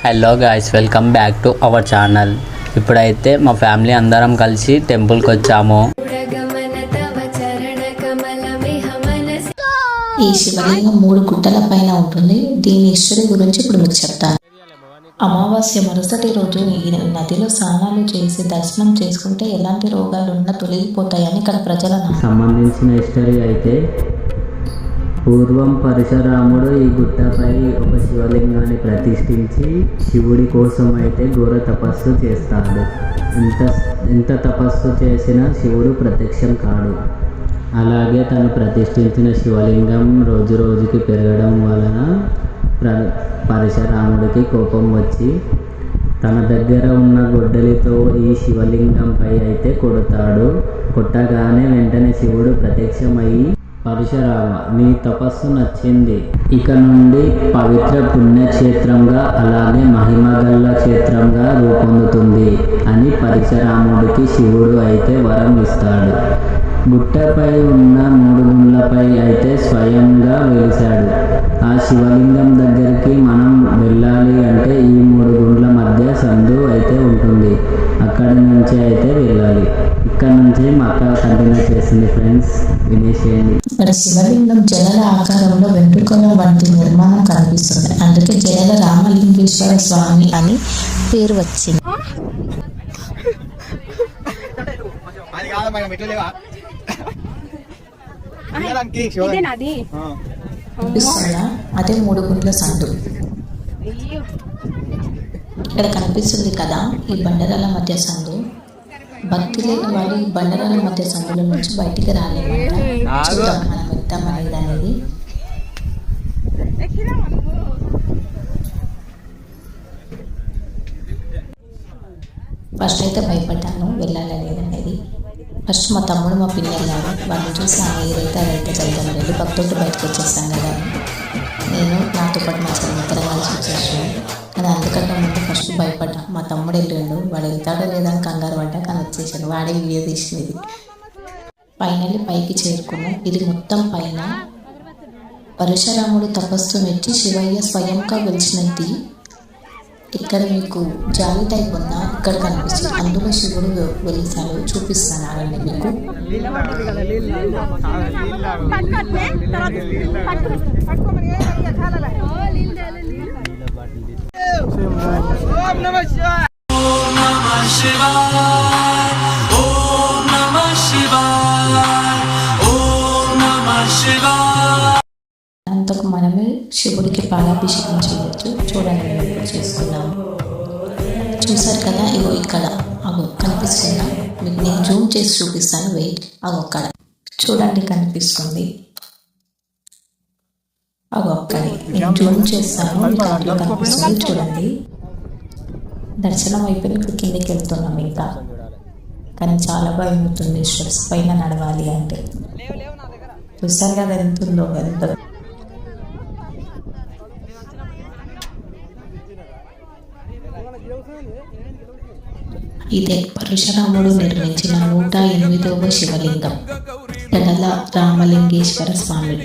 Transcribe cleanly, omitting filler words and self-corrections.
Hello guys, welcome back to our channel. ఇప్పుడైతే మా family అందరం కలిసి టెంపుల్కి వచ్చాము. ఈ శివలింగం 3 గుట్టల పైన ఉంటుంది. దీని హిస్టరీ గురించి ఇప్పుడు మీకు చెప్తాను. అమావాస్య మరుసటి రోజు ఈ నదిలో స్నానాలు చేసి దర్శనం చేసుకుంటే ఎలాంటి రోగాలు ఉన్నా తొలగిపోతాయని ఇక్కడ ప్రజల సంబంధించిన హిస్టరీ అయితే, పూర్వం పరశురాముడు ఈ గుట్టపై ఒక శివలింగాన్ని ప్రతిష్ఠించి శివుడి కోసం అయితే ఘోర తపస్సు చేస్తాడు. ఎంత తపస్సు చేసినా శివుడు ప్రత్యక్షం కాడు. అలాగే తను ప్రతిష్ఠించిన శివలింగం రోజు రోజుకి పెరగడం వలన పరశురాముడికి కోపం వచ్చి తన దగ్గర ఉన్న గొడ్డలితో ఈ శివలింగంపై అయితే కొడతాడు. కొట్టగానే వెంటనే శివుడు ప్రత్యక్షమయ్యి, పరశురామ, నీ తపస్సు నచ్చింది. ఇక నుండి పవిత్ర పుణ్యక్షేత్రంగా అలాగే మహిమగల్ల క్షేత్రంగా రూపొందుతుంది అని పరశురాముడికి శివుడు అయితే వరం ఇస్తాడు. గుట్టపై ఉన్న 3 గుండ్లపై అయితే స్వయంగా వెలిశాడు. ఆ శివలింగం దగ్గరికి మనం వెళ్ళాలి అంటే ఈ 3 గుండ్ల మధ్య సందు అయితే ఉంటుంది. అక్కడి నుంచి అయితే వెళ్ళాలి. ఇక్కడ నుంచి మా అక్క కంటిన్యూ చేసింది. ఫ్రెండ్స్, వినేసేయండి. ఇక్కడ శివలింగం జలల ఆకారంలో వెంట్రుకల వంటి నిర్మాణం కనిపిస్తుంది. అందుకే జలల రామలింగేశ్వర స్వామి అని పేరు వచ్చింది. అదే 3 గుండ్ల సందు ఇక్కడ కనిపిస్తుంది కదా. ఈ బండరాల మధ్య సందు. భక్తి లేని వాళ్ళు ఈ బండరాల మధ్య సందుల నుంచి బయటికి రాలేమంట. చూద్దాం మనం వెళ్తాం అనేది అనేది. ఫస్ట్ అయితే భయపడ్డాను వెళ్ళాలనేది అనేది. ఫస్ట్ మా తమ్ముడు మా పిన్ని వెళ్ళారు. వాళ్ళు చూసి ఏదైతే అదైతే వెళ్తాం వెళ్ళి భక్తులతో బయటకు వచ్చేస్తాం కదా. నేను నాతో పాటు మా చెల్లి కలిసి వచ్చేసాను. కానీ అందుకంటే ముందు ఫస్ట్ భయపడ్డా. మా తమ్ముడు వెళ్ళిండు, వాడు వెళ్తాడో లేదా అని కంగారు పడ్డా. కానీ వచ్చేసాడు. వాడే వీడియో తీసినది. ఫైనల్లీ పైకి చేరుకున్నాం. ఇది మొత్తం పైన పరశురాముడు తపస్సు మెచ్చి శివయ్య స్వయంగా వెలిచినది. ఇక్కడ మీకు జాలి టైప్ ఉన్నా ఇక్కడ కనిపిస్తుంది. అందులో శివుడు వెలిసాడు. చూపిస్తాను ఆగండి మీకు. అంతకు మనమే శివుడికి పాలాభిషేకం చేయవచ్చు. చూడండి, మేము చేసుకున్నాము. చూసారు కదా, ఇగో ఇక్కడ అగో కనిపిస్తుందా మీకు? నేను జూమ్ చేసి చూపిస్తాను. వెయిట్, అగో అక్కడ చూడండి కనిపిస్తుంది. అగో అక్కడే నేను జూమ్ చేస్తాను. అందులో కనిపిస్తుంది చూడండి. దర్శనం అయిపోయి ఇప్పుడు కిందకి వెళ్తున్నాం ఇంకా. కానీ చాలా భయం అవుతుంది స్టెప్స్ పైన నడవాలి అంటే. చూసారు కదా ఎంతుందో ఎంత. ఇదే పరశురాముడు నిర్మించిన 108వ శివలింగం, జలల రామలింగేశ్వర స్వామి.